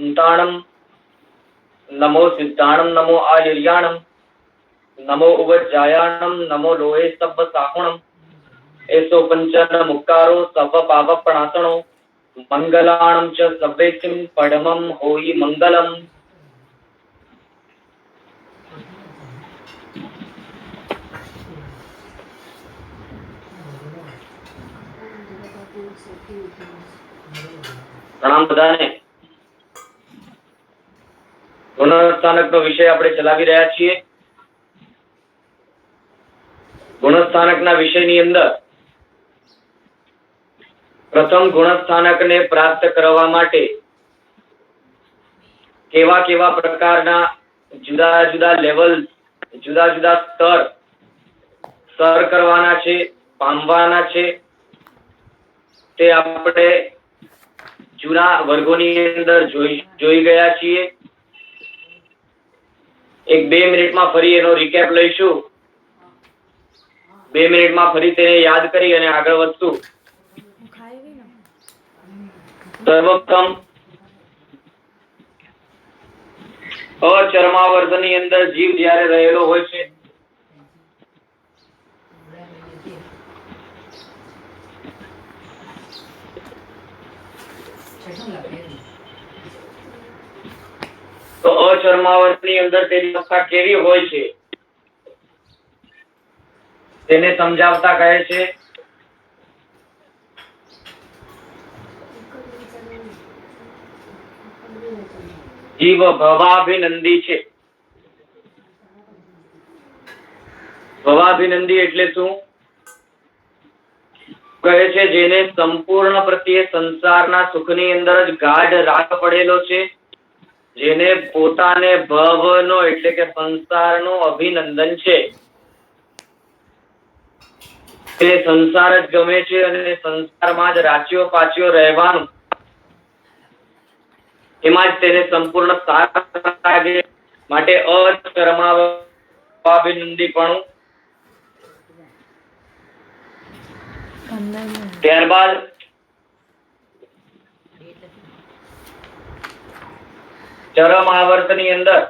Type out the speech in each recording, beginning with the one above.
संताणम, नमो सिद्धाणम, नमो आयुर्याणम, नमो उवज्जायाणम, नमो लोहे सब्ब साहुणम, एसो पंचन मुक्कारो सब्ब पाप प्रणासनो, मंगलाणम च सब्बेसिम परमम होई मंगलम। प्रणाम बधाने। गुणस्थानक नो विषय આપણે ચલાવી રહ્યા છીએ। ગુણસ્થાનકના વિષયની અંદર પ્રથમ ગુણસ્થાનકને પ્રાપ્ત કરવા માટે કેવા કેવા પ્રકારના જુદા જુદા લેવલ, જુદા જુદા સ્તર સર કરવાના છે, પામવાના છે, તે આપણે જૂના વર્ગોની અંદર જોઈ ગયા છીએ। એક 2 મિનિટમાં ફરી એનો રિકેપ લઈશું। 2 મિનિટમાં ફરી તેને યાદ કરી અને આગળ વધશું। સર્વપ્રથમ અચર્માવર્તની અંદર જીવ જ્યારે રહેલો હોય છે તો અચર્માવર્તની અંદર તેની અવસ્થા કેવી હોય છે તેને સમજાવતા કહે છે જીવ ભવાભિનંદી છે। ભવાભિનંદી એટલે શું? કહે છે જેને સંપૂર્ણ પ્રત્યે સંસારના સુખની અંદર જ ગાઢ રાગ પડેલો છે, જેને પોતાને ભવનો એટલે કે સંસારનો અભિનંદન છે, તે સંસાર જ ગમે છે અને સંસારમાં જ રાચ્યો પાચ્યો રહેવાનું, એમાં જ તેને સંપૂર્ણ સાર લાગે માટે અચર્માવર્તનીપણું। ત્યારબાદ ચરમ આવર્તની અંદર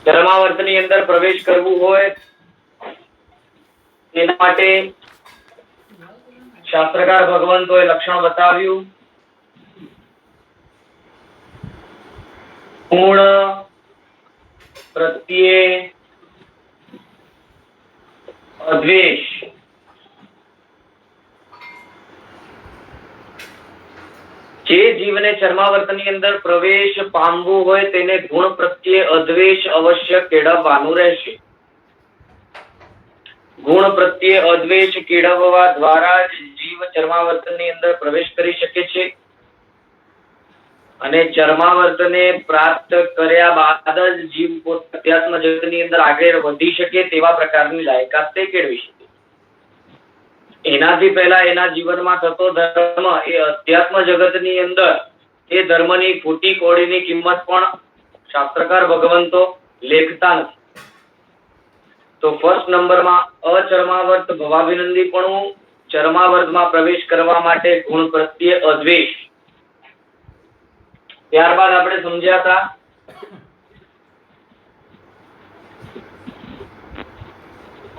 ચરમાવર્તની અંદર પ્રવેશ કરવું હોય તેના માટે શાસ્ત્રકાર ભગવંતોએ લક્ષણ બતાવ્યું। પૂર્ણ પ્રત્યે અદ્વેષ। જે જીવને ચર્માવર્તની અંદર પ્રવેશ પામવું હોય તેને ગુણ પ્રત્યે અદ્વેષ અવશ્ય કેળવવાનું રહેશે। ગુણ પ્રત્યે અદ્વેષ કેળવવા દ્વારા જ જીવ ચર્માવર્તનની અંદર પ્રવેશ કરી શકે છે અને ચર્માવર્તને પ્રાપ્ત કર્યા બાદ જ જીવ અધ્યાત્મ જગતની અંદર આગળ વધી શકે તેવા પ્રકારની લાયકાત તે કેળવી શકે। એનાથી પહેલા એના જીવનમાં થતો ધર્મ એ અધ્યાત્મ જગતની અંદર એ ધર્મની ફૂટી કોડીની કિંમત પણ શાસ્ત્રકાર ભગવંતો લેખતા નથી। તો ફર્સ્ટ નંબરમાં અચર્માવર્ત ભવાભિનંદીપણું, ચર્માવર્તમાં પ્રવેશ કરવા માટે ગુણ પ્રત્યે અદ્વેષ। ત્યારબાદ આપણે સમજ્યા હતા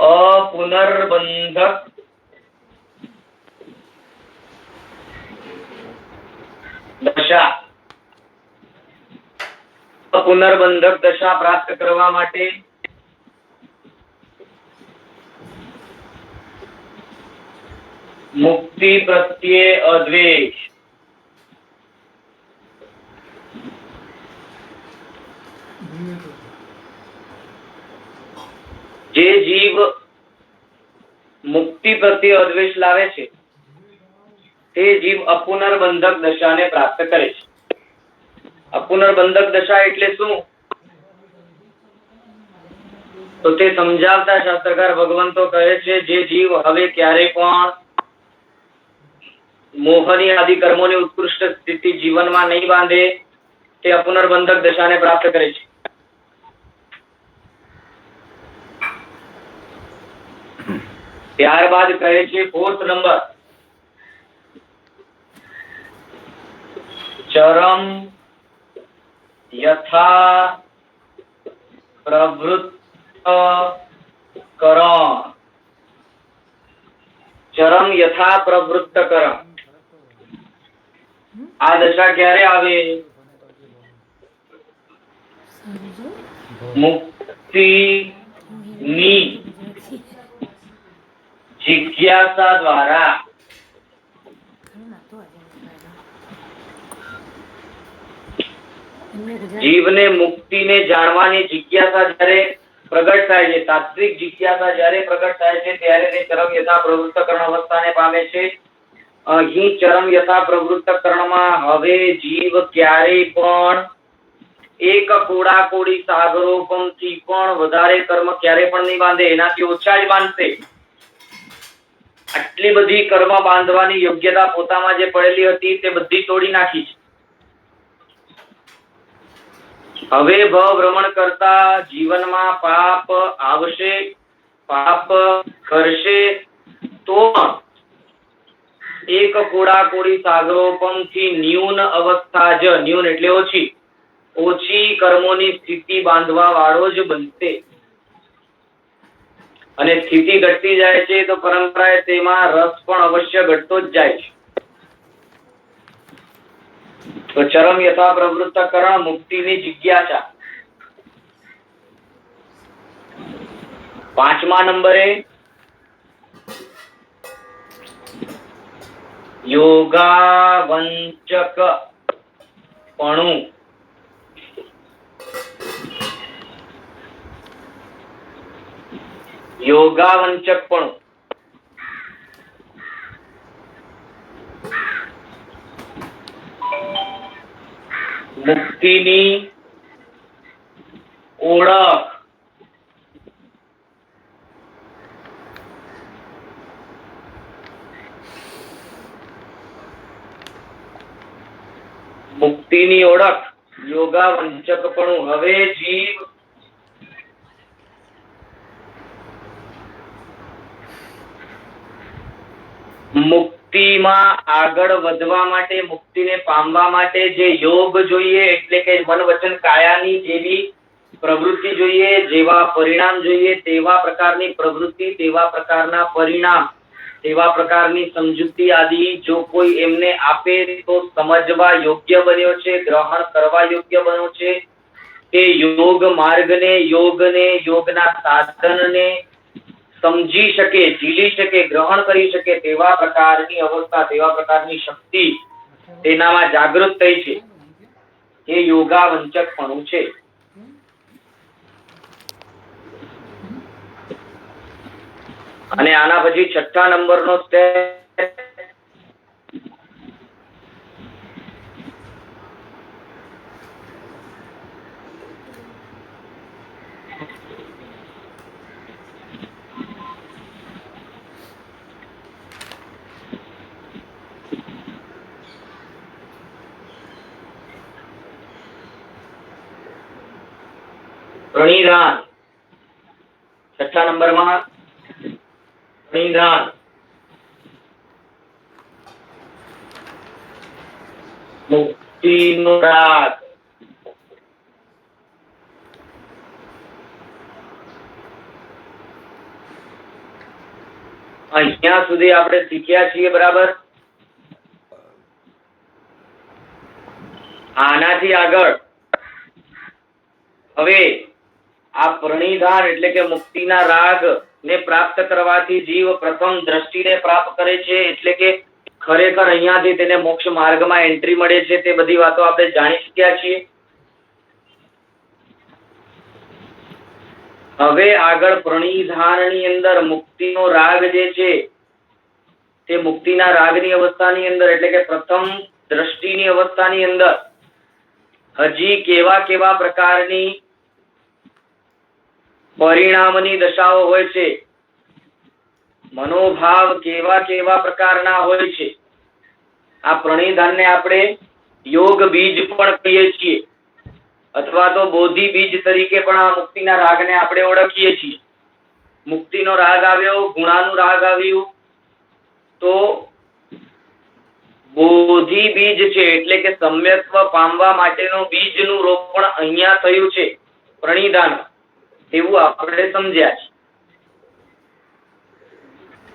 અપુનર્બંધક દશા। અપુનર્બંધક દશા પ્રાપ્ત કરવા માટે મુક્તિ પ્રત્યે અદ્વેષ। જે જીવ મુક્તિ પ્રત્યે અદ્વેષ લાવે છે તે જીવ અપુનર્બંધક દશાને પ્રાપ્ત કરે છે। અપુનર્બંધક દશા એટલે શું તો તે સમજાવતા શાસ્ત્રકાર ભગવંતો કહે છે જે જીવ હવે ક્યારે પણ મોહની આદિ કર્મોની ઉત્કૃષ્ટ સ્થિતિ જીવનમાં નહીં બાંધે તે અપુનર્બંધક દશાને પ્રાપ્ત કરે છે। ત્યારબાદ કહે છે 4th નંબર, ચરમ યથા પ્રવૃત્ત કરણ. ચરમ યથા પ્રવૃત્ત કરણ. આ દશા ક્યારે આવે? મુક્તિની જિજ્ઞાસા દ્વારા. જીવને મુક્તિને જાણવાની જિજ્ઞાસા જ્યારે પ્રગટ થાય છે, તાત્વિક જિજ્ઞાસા જ્યારે પ્રગટ થાય છે ત્યારે તે ચરમ યથા પ્રવૃત્તકરણ અવસ્થાને પામે છે. અહીં ચરમ યથા પ્રવૃત્તકરણમાં હવે જીવ ક્યારેય પણ એક કોડાકોડી સાગરોપમથી પણ વધારે કર્મ ક્યારે પણ નહીં બાંધે, એનાથી ઓછા જ બાંધશે. આટલી બધી કર્મ બાંધવાની યોગ્યતા પોતામાં જે પડેલી હતી તે બધી તોડી નાખી છે. હવે ભવ ભ્રમણ કરતા જીવનમાં પાપ આવશે, પાપ કરશે તો એક કોડાકોડી સાગરોપમથી ન્યૂન અવસ્થા જ, ન્યૂન એટલે ઓછી, ઓછી કર્મોની સ્થિતિ બાંધવા વાળો જ બનશે. અને સ્થિતિ ઘટતી જાય છે તો પરંપરાએ તેમાં રસ પણ અવશ્ય ઘટતો જ જાય છે. તો ચરમ યથા પ્રવૃત્તકરણ, મુક્તિની જિજ્ઞાસા. 5મા નંબરે યોગાવંચકપણું. યોગાવંચકપણું. મુક્તિની ઓળખ. મુક્તિની ઓળખ, યોગાવંચકપણું. હવે જીવ મુક્તિમાં આગળ વધવા માટે, મુક્તિને પામવા માટે જે યોગ જોઈએ, એટલે કે મન વચન કાયાની જેવી પ્રવૃત્તિ જોઈએ, જેવા પરિણામ જોઈએ તેવા પ્રકારની પ્રવૃત્તિ, તેવા પ્રકારના પરિણામ, તેવા પ્રકારની સમજૂતી આદિ જો કોઈ એમને આપે તો સમજવા યોગ્ય બન્યો છે, ગ્રહણ કરવા યોગ્ય બન્યો છે. તે યોગ માર્ગને, યોગના સાધનને સમજી શકે, ઝીલી શકે, ગ્રહણ કરી શકે તેવા પ્રકારની અવસ્થા, તેવા પ્રકારની શક્તિ તેનામાં જાગૃત થઈ છે. એ યોગાવંચકપણું છે. અને આના પછી 6થા નંબરનો સ્ટેપ પ્રણિધાન. 6થા નંબરમાં પ્રણિધાન. મુક્તિનો રાગ. અહીંયા સુધી આપણે શીખ્યા છીએ, બરાબર. આનાથી આગળ હવે આ પ્રણિધાન એટલે કે મુક્તિના રાગ ને પ્રાપ્ત કરવાથી જીવ પ્રથમ દ્રષ્ટિને પ્રાપ્ત કરે છે, એટલે કે ખરેખર અહીંયાથી તેને મોક્ષ માર્ગમાં એન્ટ્રી મળે છે. તે બધી વાતો આપણે જાણી શક્યા છીએ. હવે આગળ પ્રણિધાનની અંદર મુક્તિનો રાગ જે છે તે મુક્તિના રાગની અવસ્થાની અંદર એટલે કે પ્રથમ દ્રષ્ટિની અવસ્થાની અંદર હજી કેવા કેવા પ્રકારની પરિણામની દશાઓ હોય છે, મનોભાવ કેવા કેવા પ્રકારના હોય છે. આ પ્રણિધાનને આપણે યોગ બીજ પણ કહીએ છીએ, અથવા તો બોધિ બીજ તરીકે પણ આ મુક્તિના રાગને આપણે ઓળખીએ છીએ. મુક્તિનો રાગ આવ્યો, ગુણાનું રાગ આવ્યું, તો બોધિ બીજ છે એટલે કે સમ્યક્ત્વ પામવા માટેનો બીજનું રોપણ અહીંયા થયું છે પ્રણિધાન, એવું આપણે સમજ્યા છે.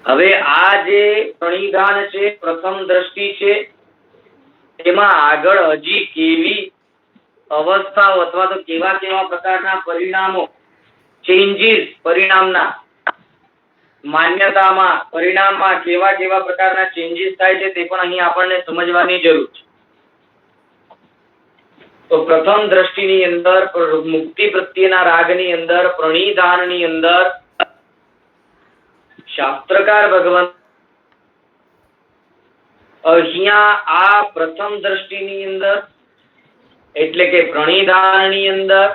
હવે આ જે પ્રણિધાન છે, પ્રથમ દ્રષ્ટિ છે, તેમાં આગળ હજી કેવી અવસ્થાઓ અથવા તો કેવા કેવા પ્રકારના પરિણામો, ચેન્જીસ, પરિણામના માન્યતામાં, પરિણામમાં કેવા કેવા પ્રકારના ચેન્જીસ થાય છે તે પણ અહીં આપણને સમજવાની જરૂર છે. તો પ્રથમ દ્રષ્ટિની અંદર મુક્તિ પ્રત્યેના રાગની અંદર, પ્રણિધાનની અંદર શાસ્ત્રકાર ભગવાન અહીંયા આ પ્રથમ દ્રષ્ટિની અંદર એટલે કે પ્રણિધાનની અંદર,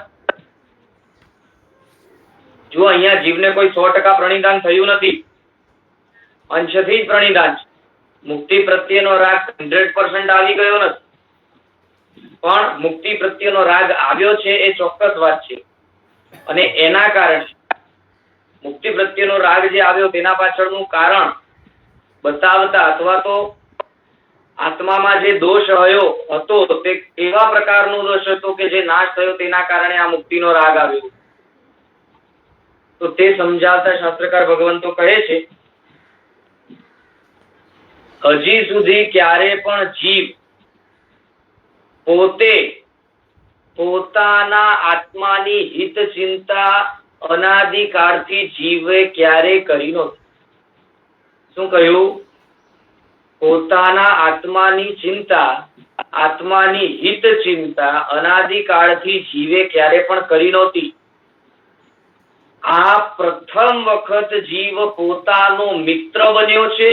જો અહીંયા જીવને કોઈ 100% પ્રણિધાન થયું નથી, અંશથી જ પ્રણિધાન છે. મુક્તિ પ્રત્યેનો રાગ 100% આવી ગયો નથી, પણ મુક્તિ પ્રત્યેનો રાગ આવ્યો છે એ ચોક્કસ વાત છે. અને એના કારણે મુક્તિ પ્રત્યેનો રાગ જે આવ્યો તેના પાછળનું કારણ બતાવતા અથવા તો આત્મામાં જે દોષ હતો તે એવા પ્રકારનો દોષ હતો કે જે નાશ થયો તેના કારણે આ મુક્તિનો રાગ આવ્યો. તો તે સમજાવતા શાસ્ત્રકાર ભગવંતો કહે છે, હજી સુધી ક્યારે પણ જીવ પોતે પોતાના આત્માની હિત ચિંતા અનાદિકાળથી જીવે ક્યારે કરી નહોતી. શું કહ્યું? પોતાના આત્માની ચિંતા, આત્માની હિત ચિંતા અનાદિકાળથી જીવે ક્યારે પણ કરી નહોતી. આ પ્રથમ વખત જીવ પોતાનો મિત્ર બન્યો છે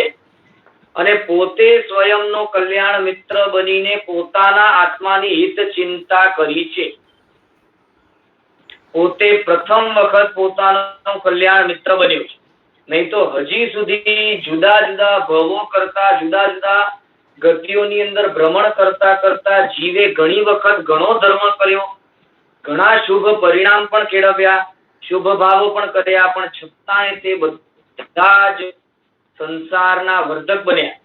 અને પોતે સ્વયંનો કલ્યાણ મિત્ર બનીને પોતાના આત્માની હિત ચિંતા કરી છે. પોતે પ્રથમ વખત પોતાનો કલ્યાણ મિત્ર બન્યો છે. નહીં તો હજી સુધી જુદા જુદા ભવો કરતા, જુદા જુદા ગતિઓની અંદર ભ્રમણ કરતા કરતા જીવે ઘણી વખત ઘણો ધર્મ કર્યો, ઘણા શુભ પરિણામ પણ કેળવ્યા, શુભ ભાવો પણ કર્યા, પણ છતાંય તે બધા જ સંસારના વર્ધક બન્યા.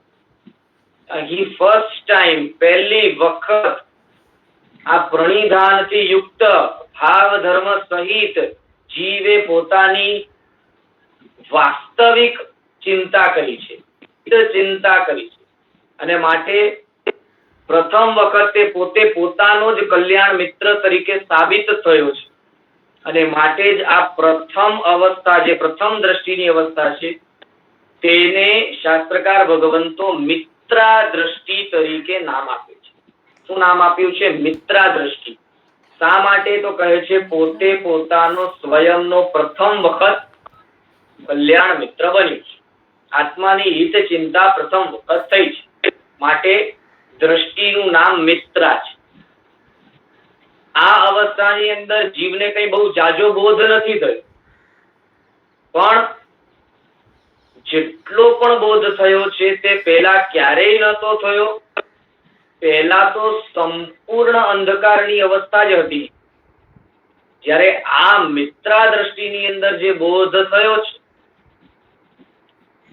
અહીં ફર્સ્ટ ટાઈમ, પહેલી વખત આ પ્રણિધાનથી યુક્ત ભાવ ધર્મ સહિત જીવે પોતાની વાસ્તવિક ચિંતા કરી છે, ચિંતા કરી છે. અને માટે પ્રથમ વખતે પોતે પોતાનો જ કલ્યાણ મિત્ર તરીકે સાબિત થયો છે. અને માટે જ આ પ્રથમ અવસ્થા, જે પ્રથમ દ્રષ્ટિની અવસ્થા છે, તેને શાસ્ત્રકાર ભગવંતો મિત્રા દ્રષ્ટિ તરીકે નામ આપ્યું છે. શું નામ આપ્યું છે? મિત્રા દ્રષ્ટિ. શા માટે? તો કહે છે પોતે પોતાનો સ્વયંનો પ્રથમ વખત કલ્યાણ મિત્ર બન્યું છે, આત્માની હિત ચિંતા પ્રથમ વખત થઈ છે, માટે દ્રષ્ટિનું નામ મિત્રા છે. આ અવસ્થાની અંદર જીવને કઈ બહુ જાજો બોધ નથી થયો, પણ જેટલો પણ બોધ થયો છે તે પહેલા ક્યારેય નતો થયો. પહેલા તો સંપૂર્ણ અંધકારની અવસ્થા જ હતી. જ્યારે આ મિત્રા દ્રષ્ટિની અંદર જે બોધ થયો છે,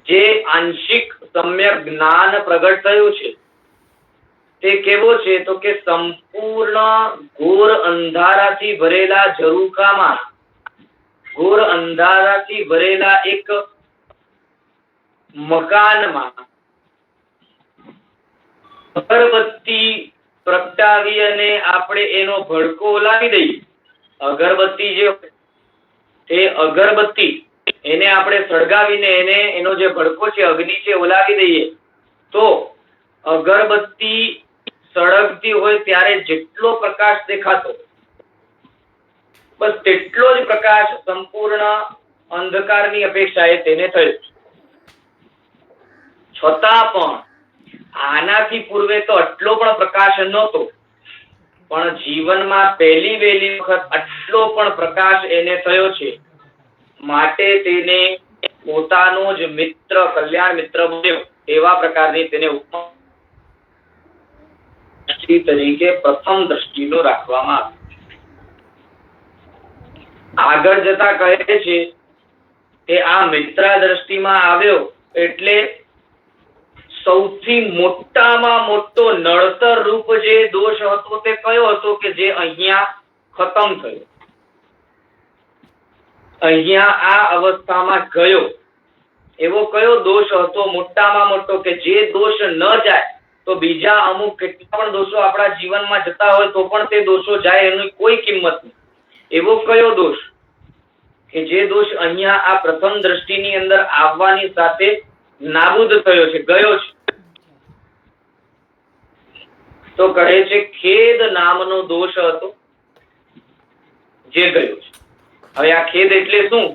જે આંશિક સમ્યક જ્ઞાન પ્રગટ થયું છે, તે કેવો છે? તો કે સંપૂર્ણ ઘોર અંધારાથી ભરેલા ઝરૂખામાં, ઘોર અંધારાથી ભરેલા એક મકાનમાં અગરબત્તી પ્રગટાવી અને આપણે એનો ભડકો ઓલાવી દઈએ. અગરબત્તી જે તે અગરબત્તી એને આપણે સળગાવીને એનો જે ભડકો છે, અગ્નિ છે, ઓલાવી દઈએ તો અગરબત્તી સળગતી હોય ત્યારે જેટલો પ્રકાશ દેખાતો, બસ તેટલો જ પ્રકાશ સંપૂર્ણ અંધકારની અપેક્ષાએ તેને થયો. છતાં પણ આનાથી પૂર્વે તો આટલો પણ પ્રકાશ નહોતો, પણ જીવનમાં પહેલી વહેલી વખત આટલો પણ પ્રકાશ એને થયો છે. માટે તેને પોતાનો જ મિત્ર, કલ્યાણ મિત્ર બન્યો, એવા પ્રકારની તેને ઉપમા તરીકે પ્રથમ દ્રષ્ટિનો રાખવામાં આવે. આગળ જતા કહે છે કે આ મિત્રા દ્રષ્ટિમાં આવ્યો એટલે સૌથી મોટામાં મોટો નડતર રૂપ જે દોષ હતો તે કયો હતો કે જે અહીંયા ખતમ થયો, અહીંયા આ અવસ્થામાં ગયો. એવો કયો દોષ હતો મોટામાં મોટો કે જે દોષ ન જાય તો બીજા અમુક કેટલા પણ દોષો આપણા જીવનમાં જતા હોય તો પણ તે દોષો જાય એની કોઈ કિંમત નહીં. એવો કયો દોષ કે જે દોષ અહીંયા આ પ્રથમ દ્રષ્ટિની અંદર આવવાની સાથે નાબૂદ થયો છે, ગયો છે? તો કહે છે ખેદ નામનો દોષ હતો જે ગયો છે. હવે આ ખેદ એટલે શું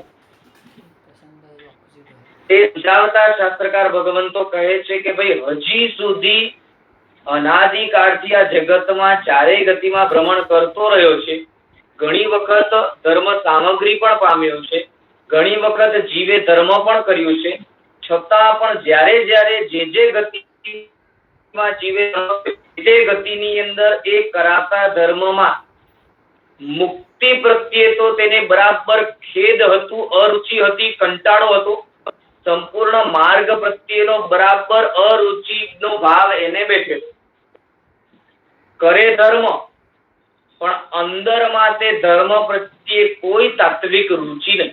તે સમજાવતા શાસ્ત્રકાર ભગવંતો કહે છે કે ભાઈ હજી સુધી અનાદિકાળથી આ જગતમાં ચારેય ગતિમાં ભ્રમણ કરતો રહ્યો છે. ઘણી વખત ધર્મ સામગ્રી પણ પામ્યો છે, ઘણી વખત જીવે ધર્મ પણ કર્યું છે, છતાં પણ જ્યારે જ્યારે જે ગતિમાં જીવે તે ગતિની અંદર એ કરાતા ધર્મમાં મુક્તિ પ્રત્યે તો તેને બરાબર ખેદ હતું, અરુચિ હતી, કંટાળો હતો. સંપૂર્ણ માર્ગ પ્રત્યેનો બરાબર અરુચિનો ભાવ એને બેઠેલો. કરે ધર્મ પણ અંદરમાં તે ધર્મ પ્રત્યે કોઈ તાત્વિક રુચિ નહીં.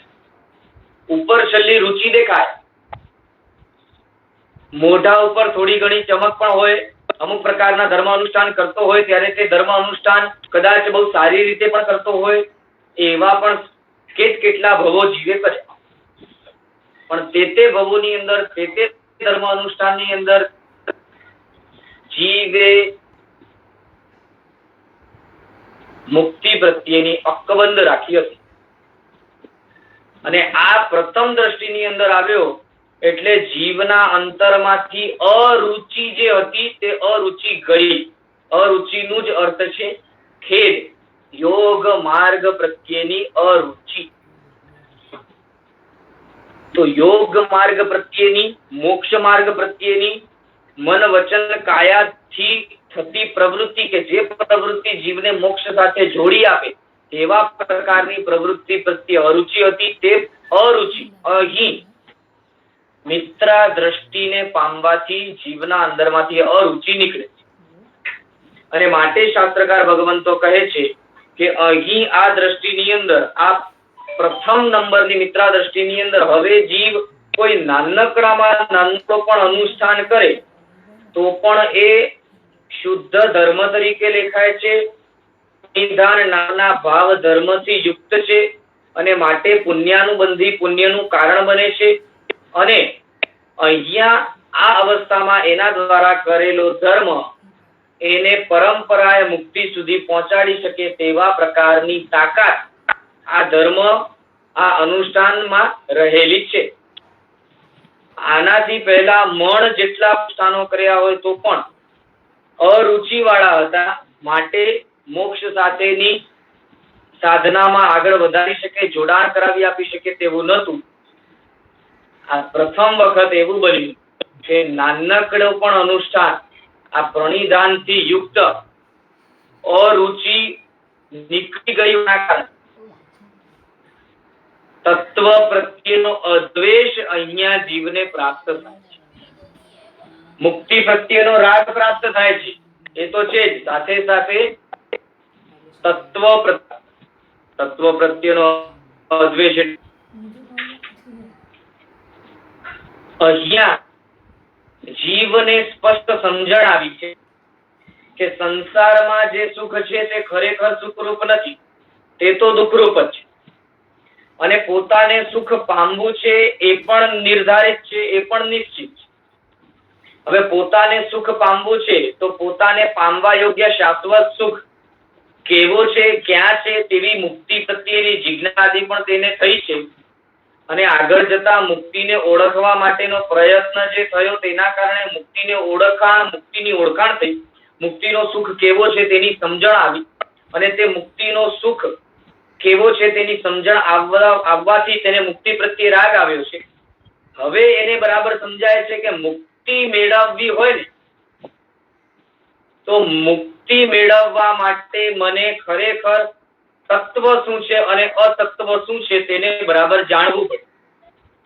ઉપર છેલ્લી રુચિ દેખાય, મોઢા ઉપર થોડી ઘણી ચમક પણ હોય, અમુક પ્રકારના ધર્મ અનુષ્ઠાન કરતો હોય ત્યારે તે ધર્મ અનુષ્ઠાન કદાચ બહુ સારી રીતે પણ કરતો હોય, એવા પણ કેટલા ભવો જીવે કરે. પણ તે ભવોની અંદર તે ધર્મ અનુષ્ઠાનની અંદર જીવે મુક્તિ પ્રત્યેની અકબંધ રાખી હતી. અને આ પ્રથમ દ્રષ્ટિની અંદર આવ્યો એટલે જીવના અંતરમાંથી અરુચિ જે હતી તે અરુચિ ગઈ. અરુચિનું જ અર્થ છે ખેદ, યોગ માર્ગ પ્રત્યેની અરુચિ. તો યોગ માર્ગ પ્રત્યેની, મોક્ષ માર્ગ પ્રત્યેની મન વચન કાયાથી થતી પ્રવૃત્તિ કે જે પ્રવૃત્તિ જીવને મોક્ષ સાથે જોડી આપે તેવા પ્રકારની પ્રવૃત્તિ પ્રત્યે અરુચિ હતી. તે અરુચિ અહીં મિત્રા દ્રષ્ટિને પામવાથી જીવના અંદરમાંથી અરુચિ નીકળે છે. અને માટે શાસ્ત્રકાર ભગવંતો કહે છે કે અહીં આ દ્રષ્ટિની અંદર, આ પ્રથમ નંબરની મિત્રા દ્રષ્ટિની અંદર હવે જીવ કોઈ નાનકડામાં નાનકડો પણ અનુષ્ઠાન કરે તો પણ એ શુદ્ધ ધર્મ તરીકે લેખાય છે. નિધાન નામના ભાવ ધર્મથી યુક્ત છે અને માટે પુણ્યાનુબંધી પુણ્યનું કારણ બને છે. અને અહીંયા આ અવસ્થામાં એના દ્વારા કરેલો ધર્મ એને પરંપરાએ મુક્તિ સુધી પહોંચાડી શકે તેવા પ્રકારની તાકાત આ ધર્મ, આ અનુષ્ઠાનમાં રહેલી છે. આનાથી પહેલા મણ જેટલા અનુષ્ઠાનો કર્યા હોય તો પણ અરુચિ વાળા હતા, માટે મોક્ષ સાથેની સાધનામાં આગળ વધારી શકે, જોડાણ કરાવી આપી શકે તેવું નહોતું. આ પ્રથમ વખત એવું બન્યું કે નાનકડો પણ અનુષ્ઠાન આ પ્રણિધાનથી યુક્ત અરુચિ નીકળી ગયું ના કારણે તત્વ પ્રત્યેનો અદ્વેષ અહીંયા જીવને પ્રાપ્ત થાય છે. મુક્તિ પ્રત્યેનો રાગ પ્રાપ્ત થાય છે એ તો છે જ, સાથે સાથે તત્વ પ્રત્યેનો અદ્વેષ. અહીંયા જીવને સ્પષ્ટ સમજણ આવી છે કે સંસારમાં જે સુખ છે તે ખરેખર સુખરૂપ નથી, તે તો દુઃખરૂપ જ છે. અને પોતાને સુખ પામવું છે એ પણ નિર્ધારિત છે, એ પણ નિશ્ચિત છે. હવે પોતાને સુખ પામવું છે તો પોતાને પામવા યોગ્ય શાશ્વત સુખ કેવો છે, ક્યાં છે તેવી મુક્તિ પ્રત્યેની જિજ્ઞાસા પણ તેને થઈ છે. અને આગળ જતા મુક્તિને ઓળખવા માટેનો પ્રયત્ન જે થયો તેના કારણે મુક્તિની ઓળખાણ થઈ, મુક્તિનો સુખ કેવો છે તેની સમજણ આવી. અને તે મુક્તિનો સુખ કેવો છે તેની સમજણ આવવાથી તેને મુક્તિ પ્રત્યે રાગ આવ્યો છે. હવે એને બરાબર સમજાય છે કે મુક્તિ મેળવવી હોય ને તો મુક્તિ મેળવવા માટે મને ખરેખર તત્વ શું છે અને અતત્વ શું છે તેને બરાબર જાણવું પડે.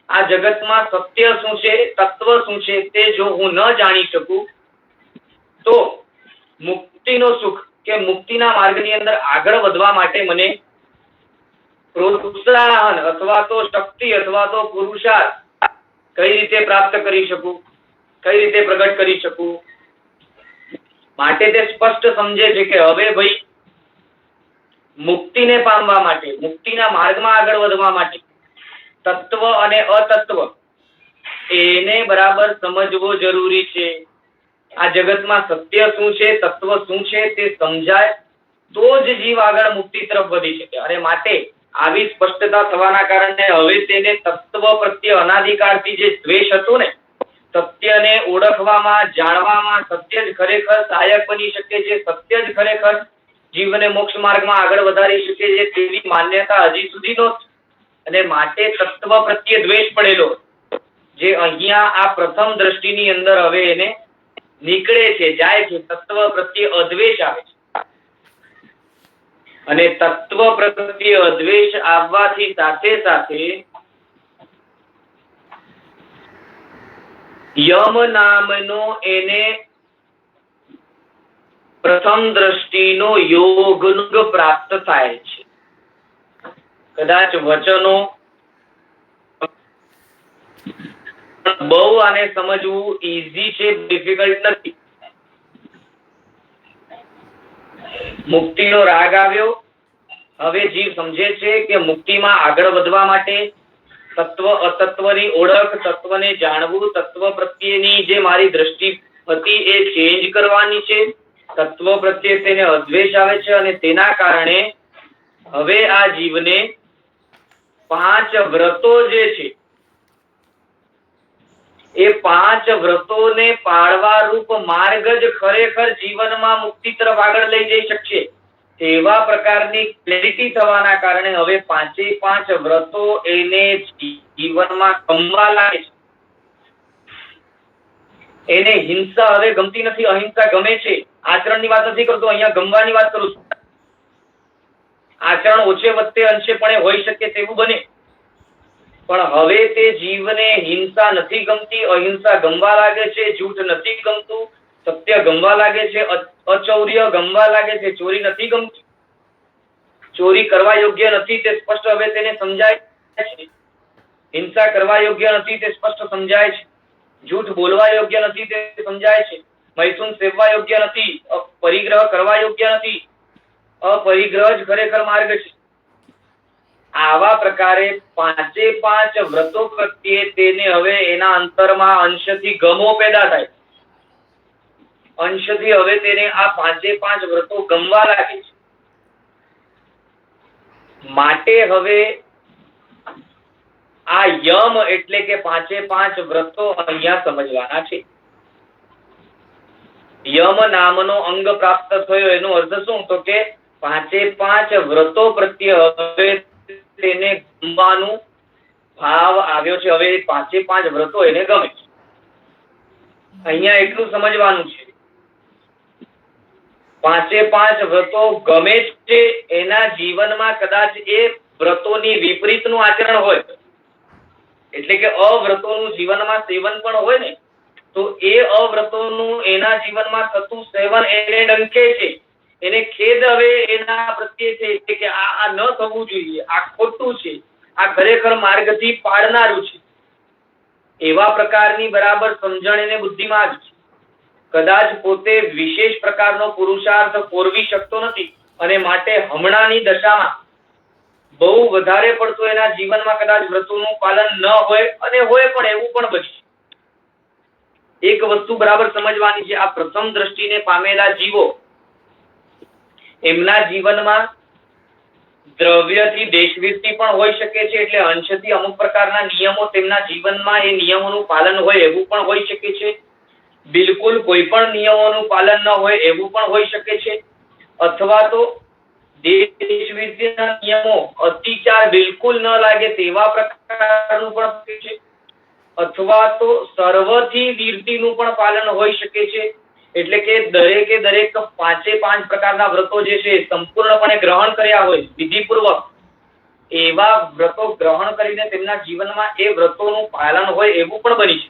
આ જગતમાં સત્ય શું છે, તત્વ શું છે તે જો હું ન જાણી શકું તો મુક્તિનો સુખ કે મુક્તિના માર્ગની અંદર આગળ વધવા માટે મને પ્રોત્સાહન અથવા તો શક્તિ અથવા તો પુરુષાર્થ કઈ રીતે પ્રાપ્ત કરી શકું, કઈ રીતે પ્રગટ કરી શકું? માટે તે સ્પષ્ટ સમજે છે કે હવે ભાઈ મુક્તિને પામવા માટે, મુક્તિના માર્ગમાં આગળ વધવા માટે તત્વ અને અતત્વ એને બરાબર સમજવો જરૂરી છે. આ જગતમાં સત્ય શું છે, તત્વ શું છે તે સમજાય તો જ જીવ આગળ મુક્તિ તરફ વધી શકે. અને માટે આવી સ્પષ્ટતા થવાના કારણે હવે તેને તત્વ પ્રત્યે અનાદિકાળથી જે દ્વેષ હતો ને, સત્યને ઓળખવામાં, જાણવામાં સત્ય જ ખરેખર સહાયક બની શકે છે, સત્ય જ ખરેખર જીવને મોક્ષ માર્ગમાં આગળ વધારી શકે છે તેવી માન્યતા હજી સુધી નહોતી. અને માટે તત્વ પ્રત્યે દ્વેષ પડેલો જે અહીંયા આ પ્રથમ દ્રષ્ટિની અંદર હવે એને નીકળે છે, જાય છે. તત્વ પ્રત્યે અદ્વેષ આવે છે અને તત્વ પ્રત્યે અદ્વેષ આવવાથી સાથે સાથે યમ નામનો એને પ્રથમ દ્રષ્ટિનો યોગ પ્રાપ્ત થાય છે. કદાચ વચનો બહુ આને સમજવું ઈઝી છે, ડિફિકલ્ટ નથી. મુક્તિનો રાગ આવ્યો. હવે જીવ સમજે છે કે મુક્તિમાં આગળ વધવા માટે તત્વ અતત્વની ઓળખ, તત્વને જાણવું, તત્વ પ્રત્યેની જે મારી દ્રષ્ટિ હતી એ ચેન્જ કરવાની છે. તત્વ પ્રત્યે તેને અદ્વેષ આવે છે અને તેના કારણે હવે આ જીવને 5 વ્રતો જે છે એ 5 વ્રતોને પાળવા રૂપ માર્ગ જ ખરેખર જીવનમાં મુક્તિ તરફ આગળ લઈ જઈ શકશે. એવા પ્રકારની ક્લેરિટી થવાના કારણે હવે 5 વ્રતો એને જીવનમાં ગમવા લાગે છે. એને હિંસા હવે ગમતી નથી, અહિંસા ગમે છે. આચરણની વાત નથી કરતો, અહીંયા ગમવાની વાત કરું છું. આચરણ ઓછે વત્તે અંશે પણ હોઈ શકે તેવું બને, પણ હવે તે જીવને હિંસા નથી ગમતી, અહિંસા ગમવા લાગે છે, જૂઠ નથી ગમતું, સત્ય ગમવા લાગે છે, અચૌર્ય ગમવા લાગે છે, ચોરી નથી ગમતી, ચોરી કરવા યોગ્ય નથી તે સ્પષ્ટ હવે તેને સમજાય છે, હિંસા કરવા યોગ્ય નથી તે સ્પષ્ટ સમજાય છે, જૂઠ બોલવા યોગ્ય નથી તે સમજાય છે, મૈથુન સેવવા યોગ્ય નથી, પરિગ્રહ કરવા યોગ્ય નથી, અપરિગ્રહ જ ખરેખર માર્ગ છે. આવા પ્રકારે 5 વ્રતો પ્રત્યે તેને હવે એના અંતરમાં અંશથી ગમો પેદા થાય. અંશથી હવે તેને આ 5 વ્રતો ગમવા લાગે છે. માટે હવે આ યમ એટલે કે 5 વ્રતો અહીંયા સમજવાના છે. યમ નામનો અંગ પ્રાપ્ત થયો એનો અર્થ શું? તો કે 5 વ્રતો પ્રત્યે હવે તેને ગમવાનો ભાવ આવ્યો છે. હવે 5 વ્રતો એને ગમે છે. અહીંયા એટલું સમજવાનું છે, 5 વ્રતો ગમે છે. એના જીવનમાં કદાચ એ વ્રતોની વિપરીતનું આચરણ હોય, એટલે કે અવ્રતોનું જીવનમાં સેવન પણ હોય ને, તો એ અવ્રતોનું એના જીવનમાં થતું સેવન એને ડંકે છે, એને ખેદ હવે એના પ્રત્યે છે કે આ ન થવું જોઈએ, આ ખોટું છે, આ ખરેખર માર્ગથી પાડનારું છે. એવા પ્રકારની બરાબર સમજણ એને બુદ્ધિમાં જ છે. કદાચ પોતે વિશેષ પ્રકારનો પુરુષાર્થ પોરવી શકતો નથી અને માટે હમણાંની દશામાં બહુ વધારે પડતું એના જીવનમાં કદાચ વ્રતોનું પાલન ન હોય, અને હોય પણ એવું પણ બને. એક વસ્તુ બરાબર સમજવાની છે, આ પ્રથમ દ્રષ્ટિને પામેલા જીવો એમના જીવનમાં દ્રવ્યથી દેશવિરતિ પણ હોઈ શકે છે, એટલે અંશથી અમુક પ્રકારના નિયમો તેમના જીવનમાં એ નિયમોનું પાલન હોય એવું પણ હોઈ શકે છે. બિલકુલ કોઈ પણ નિયમોનું પાલન ન હોય એવું પણ હોઈ શકે છે, અથવા તો દેશવિરતિના નિયમો અતિચાર બિલકુલ ન લાગે તેવા પ્રકારનું પણ છે, અથવા તો સર્વથી વીરતીનું પણ પાલન હોઈ શકે છે. એટલે કે દરેકે દરેક 5 પ્રકારના વ્રતો જે છે સંપૂર્ણપણે ગ્રહણ કર્યા હોય વિધિપૂર્વક, એવા વ્રતો ગ્રહણ કરીને તેમના જીવનમાં એ વ્રતોનું પાલન હોય એવું પણ બની છે,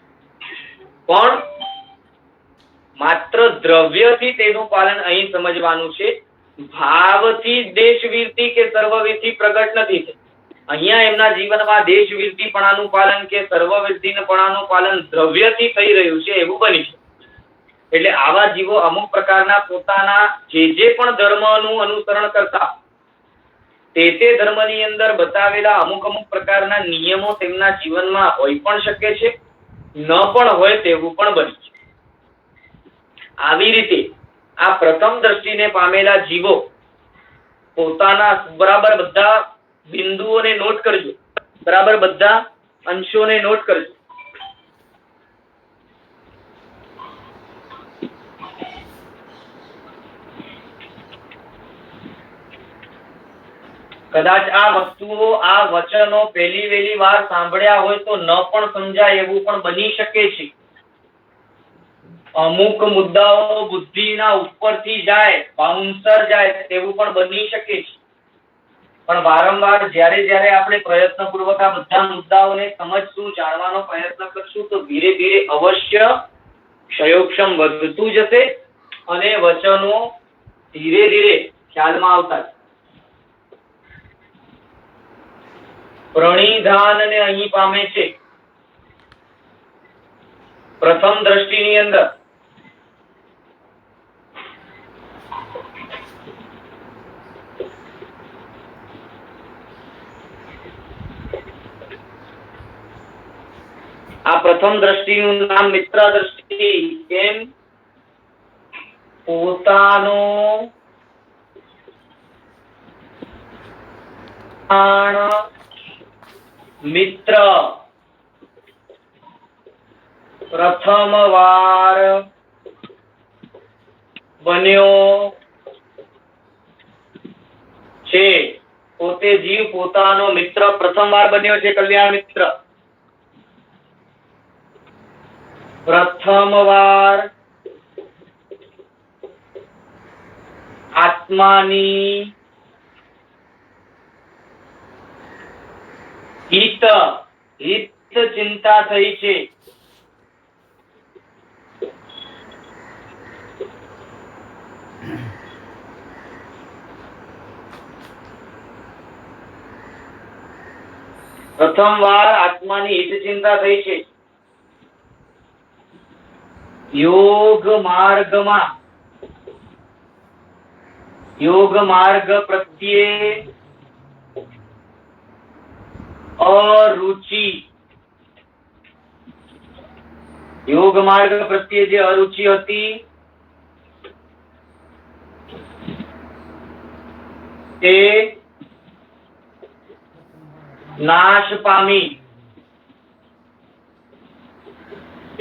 પણ માત્ર દ્રવ્યથી તેનું પાલન અહીં સમજવાનું છે. ભાવથી દેશવીરતી કે સર્વવીરતી પ્રગટ નથી થઈ. અહીંયા એમના જીવનમાં દેશવીરતીપણાનું પાલન કે સર્વવીરતીપણાનું પાલન દ્રવ્યથી થઈ રહ્યું છે એવું બની છે. એટલે આવા જીવો અમુક પ્રકારના પોતાના જે પણ ધર્મનું અનુસરણ કરતા તે ધર્મની અંદર બતાવેલા અમુક પ્રકારના નિયમો તેમના જીવનમાં હોઈ પણ શકે છે, ન પણ હોય તેવું પણ બને છે. આવી રીતે આ પ્રથમ દ્રષ્ટિને પામેલા જીવો પોતાના બરાબર બધા બિંદુઓને નોટ કરજો, બરાબર બધા અંશોને નોટ કરજો. કદાચ આ વસ્તુઓ, આ વચનો પહેલી વહેલી વાર સાંભળ્યા હોય તો ન પણ સમજાય એવું પણ બની શકે છે. અમુક મુદ્દાઓ બુદ્ધિના ઉપરથી જાય, બાઉન્સર જાય તેવું પણ બની શકે છે. પણ વારંવાર જ્યારે આપણે પ્રયત્નપૂર્વક આ બધા મુદ્દાઓને સમજશું, જાણવાનો પ્રયત્ન કરશું તો ધીરે ધીરે અવશ્ય ક્ષયોક્ષમ વધતું જશે અને વચનો ધીરે ધીરે ખ્યાલમાં આવતા જશે. પ્રણિધાનને અહીં પામે છે પ્રથમ દ્રષ્ટિની અંદર. આ પ્રથમ દ્રષ્ટિનું નામ મિત્ર દ્રષ્ટિ. કેમ? પોતાનો મિત્ર પ્રથમ વાર બન્યો છે. પોતે જીવ પોતાનો મિત્ર પ્રથમ વાર બન્યો છે. કલ્યાણ મિત્ર પ્રથમ વાર આત્માની હિત ચિંતા થઈ છે. પ્રથમ વાર આત્માની હિત ચિંતા થઈ છે. યોગ માર્ગ પ્રત્યે અરુચિ. યોગ માર્ગ પ્રત્યે જે અરુચિ હતી તે નાશ પામી.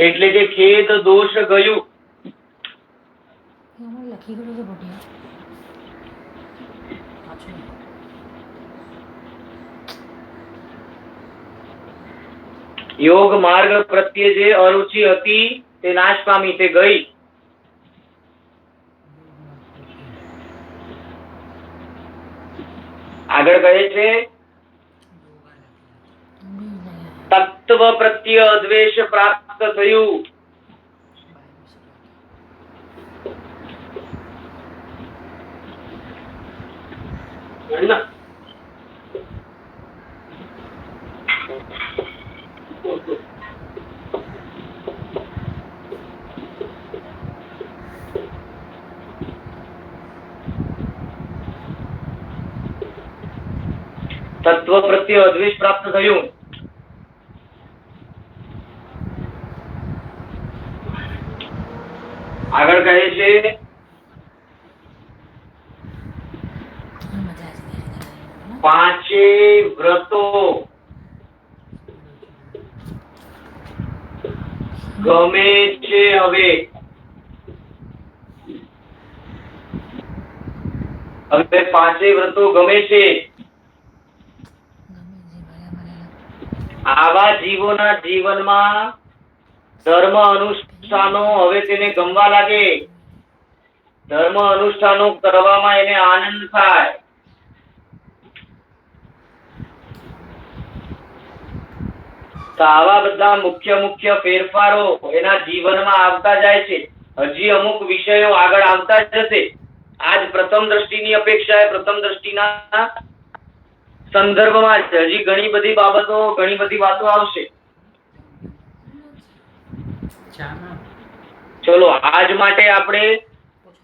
એટલે કે ખેદ દોષ ગયું. યોગ માર્ગ પ્રત્યે જે અરુચિ હતી તે નાશ પામી, તે ગઈ. આગળ કહે છે તત્વ પ્રત્યે અદ્વેષ પ્રાપ્ત થયું. તત્વ પ્રત્યે અદ્વેષ પ્રાપ્ત થયું. આગળ કહે છે પાંચે વ્રતો ગમે છે. હવે પાંચે વ્રતો ગમે છે. આવા જીવોના જીવનમાં ધર્મ અનુષ્ઠાનો હવે તેને ગમવા લાગે. ધર્મ અનુષ્ઠાનો કરવામાં એને આનંદ થાય. તો આવા બધા મુખ્ય ફેરફારો એના જીવનમાં આવતા જાય છે. હજી અમુક વિષયો આગળ આવતા જશે. આજ પ્રથમ દ્રષ્ટિની અપેક્ષાએ પ્રથમ દ્રષ્ટિના સંદર્ભમાં હજી ઘણી બધી બાબતો, ઘણી બધી વાતો આવશે. ચલો આજ માટે આપણે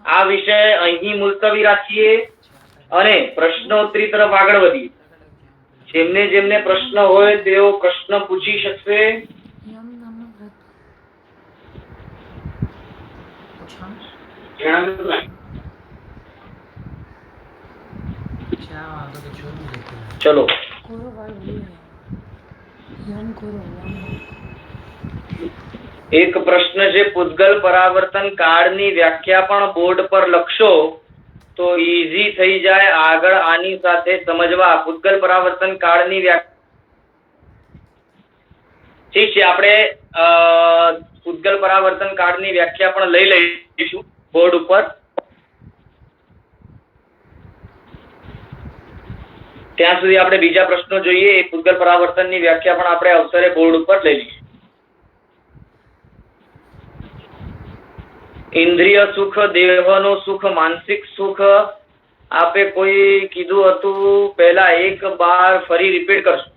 આ વિષય અહીં મુલતવી રાખીએ અને પ્રશ્નોત્તરી તરફ આગળ વધીએ. જેમને જેમને પ્રશ્ન હોય તેઓ પ્રશ્ન પૂછી શકશે. ચલો એક પ્રશ્ન છે, પૂતગલ પરાવર્તન કાળની વ્યાખ્યા પણ બોર્ડ પર લખશો તો ઈઝી થઈ જાય આગળ આની સાથે સમજવા. પૂતગલ પરાવર્તન કાળની વ્યાખ્યા ઠીક છે, આપણે પૂતગલ પરાવર્તન કાળની વ્યાખ્યા પણ લઈ લઈશું બોર્ડ ઉપર. ત્યાં સુધી આપણે બીજા પ્રશ્નો જોઈએ. એ પૂતગલ પરાવર્તનની વ્યાખ્યા પણ આપણે અવસરે બોર્ડ ઉપર લઈ લઈશું. ઇન્દ્રિય સુખ, દેહનું સુખ, માનસિક સુખ, આપે કોઈ કીધું હતું પહેલા એક બાર ફરી રિપીટ કરશો.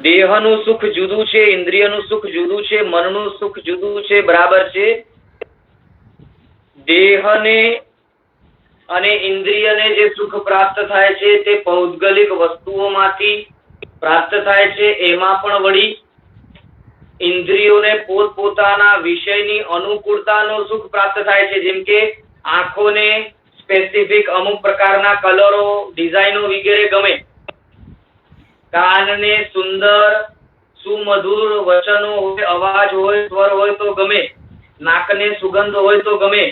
દેહનું સુખ જુદું છે, ઇન્દ્રિયનું સુખ જુદું છે, મનનું સુખ જુદું છે, બરાબર છે. દેહને અને ઇન્દ્રિયને જે સુખ પ્રાપ્ત થાય છે તે પૌદ્ગલિક વસ્તુઓમાંથી પ્રાપ્ત થાય છે. એમાં પણ વળી ઇન્દ્રિયોને પોતપોતાના વિષયની અનુકૂળતાનું સુખ પ્રાપ્ત થાય છે. જેમ કે આંખોને સ્પેસિફિક અમુક પ્રકારના કલરો, ડિઝાઇનો વગેરે ગમે. કાનને સુંદર સુમધુર વચનો હોય, અવાજ હોય, સ્વર હોય તો ગમે. નાકને સુગંધ હોય તો ગમે.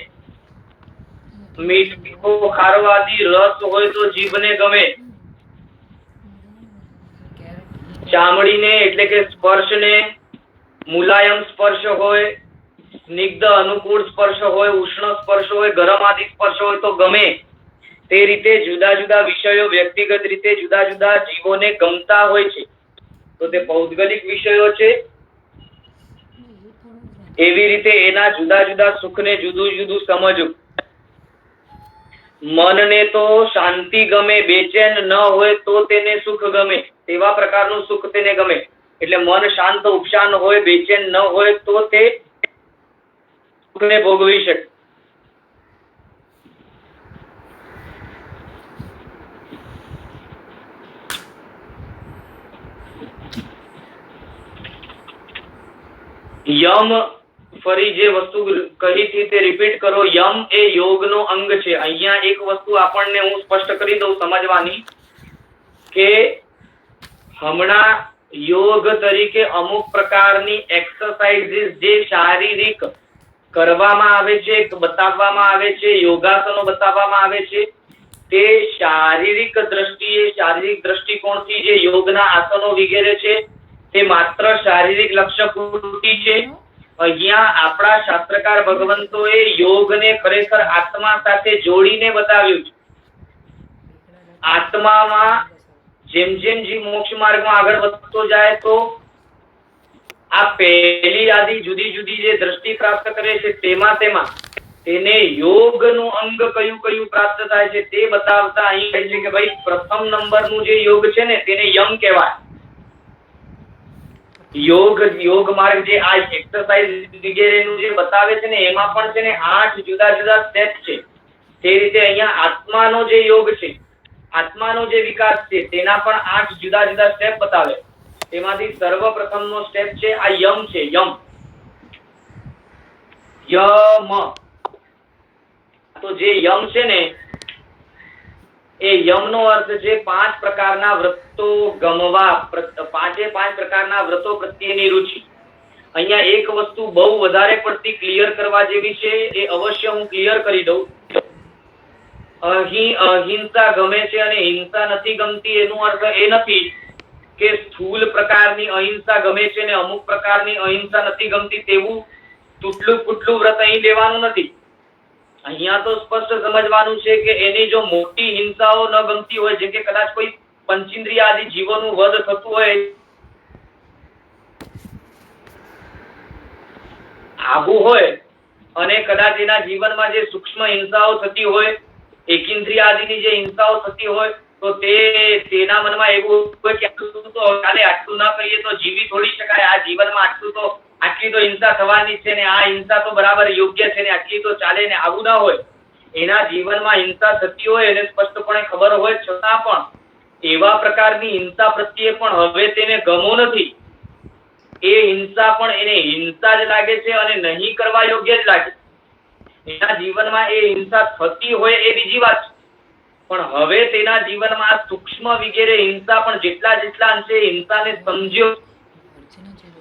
મીઠો ખારવાદી રસ હોય તો જીભને ગમે. ચામડીને એટલે કે સ્પર્શને મુલાયમ સ્પર્શ હોય, સ્નિગ્ધ અનુકૂળ સ્પર્શ હોય, ઉષ્ણ સ્પર્શ હોય, ગરમ આદિ સ્પર્શ હોય તો ગમે. તે રીતે જુદા જુદા વિષયો વ્યક્તિગત રીતે જુદા જુદા જીવોને ગમતા હોય છે તો તે પૌદ્ગલિક વિષયો છે. એવી રીતે એના જુદા જુદા સુખને જુદું જુદું સમજવું. મનને તો શાંતિ ગમે, બેચેન ન હોય તો તેને સુખ ગમે. તેવા પ્રકારનું સુખ તેને ગમે. એટલે મન શાંત ઉપશાંત હોય, બેચેન ન હોય તો તે સુખને ભોગવી શકે. યમ, ફરી જે વસ્તુ કહી હતી તે રિપીટ કરો. યમ એ યોગનો અંગ છે. અહીંયા એક વસ્તુ આપણને હું સ્પષ્ટ કરી દઉં સમજવાની, કે હમણાં યોગ તરીકે અમુક પ્રકારની એક્સરસાઇઝીસ જે શારીરિક કરવામાં આવે છે, બતાવવામાં આવે છે, યોગાસનો બતાવવામાં આવે છે, તે શારીરિક દ્રષ્ટિએ, શારીરિક દ્રષ્ટિકોણથી જે યોગના આસનો વગેરે છે તે માત્ર શારીરિક લક્ષ્ય પૂરતી છે. અહીંયા આપણા શાસ્ત્રકાર ભગવંતોએ યોગને ખરેખર આત્મા સાથે જોડીને બતાવ્યું છે. આત્મામાં જેમ જેમ જીવ મોક્ષ માર્ગમાં આગળ વધતો જાય તો આ પહેલી આદિ જુદી જુદી જે દ્રષ્ટિ પ્રાપ્ત કરે છે તેમાં તેને યોગનું અંગ કયું કયું પ્રાપ્ત થાય છે તે બતાવતા અહીં કહે છે કે ભાઈ પ્રથમ નંબરનું જે યોગ છે ને તેને યમ કહેવાય. યોગ માર્ગ જે આ એક્સરસાઇઝ વગેરેનું જે બતાવે છે ને એમાં પણ છે ને 8 જુદા જુદા સ્ટેપ છે. તે રીતે અહીંયા આત્માનો જે યોગ છે, આત્માનો જે વિકાસ છે તેના પણ 8 જુદા જુદા સ્ટેપ બતાવે. તેમાંથી સર્વપ્રથમનો સ્ટેપ છે આ યમ છે. યમ તો જે યમ છે ને એ યમનો અર્થ છે 5 પ્રકારના વ્રતો ગમવા, 5 પ્રકારના વ્રતો પ્રત્યેની રુચિ. અહીંયા એક વસ્તુ બહુ વધારે પડતી ક્લિયર કરવા જેવી છે, એ અવશ્ય હું ક્લિયર કરી દઉં. અહીં અહિંસા ગમે છે અને હિંસા નથી ગમતી એનો અર્થ એ નથી કે સ્થૂલ પ્રકારની અહિંસા ગમે છે ને અમુક પ્રકારની અહિંસા નથી ગમતી, તેવું તૂટલું ફૂટલું વ્રત અહીં લેવાનું નથી. અહીંયા તો સ્પષ્ટ સમજવાનું છે કે એની જો મોટી હિંસાઓ ન ગમતી હોય, જેમ કે કદાચ કોઈ પંચેન્દ્રિય આદિ જીવોનું વધ થતું હોય આવું હોય અને કદાચ એના જીવનમાં જે સૂક્ષ્મ હિંસાઓ થતી હોય, એકેન્દ્રિય આદિની જે હિંસાઓ થતી હોય, તો તેના મનમાં એવું હોય કે આટલું ના કરીએ તો જીવી થોડી શકાય, આ જીવનમાં આટલી તો હિંસા થવાની છે ને આ હિંસા તો બરાબર યોગ્ય છે ને આટલી તો ચાલે ને, આવું ના હોય. એના જીવનમાં હિંસા થતી હોય એને સ્પષ્ટપણે ખબર હોય છતાં પણ એવા પ્રકારની હિંસા પ્રત્યે પણ હવે તેને ગમો નથી. એ હિંસા પણ એને હિંસા જ લાગે છે અને નહીં કરવા યોગ્ય જ લાગે. એના જીવનમાં એ હિંસા થતી હોય એ બીજી વાત છે, પણ હવે તેના જીવનમાં આ સૂક્ષ્મ વગેરે હિંસા પણ જેટલા અંશે હિંસાને સમજ્યો,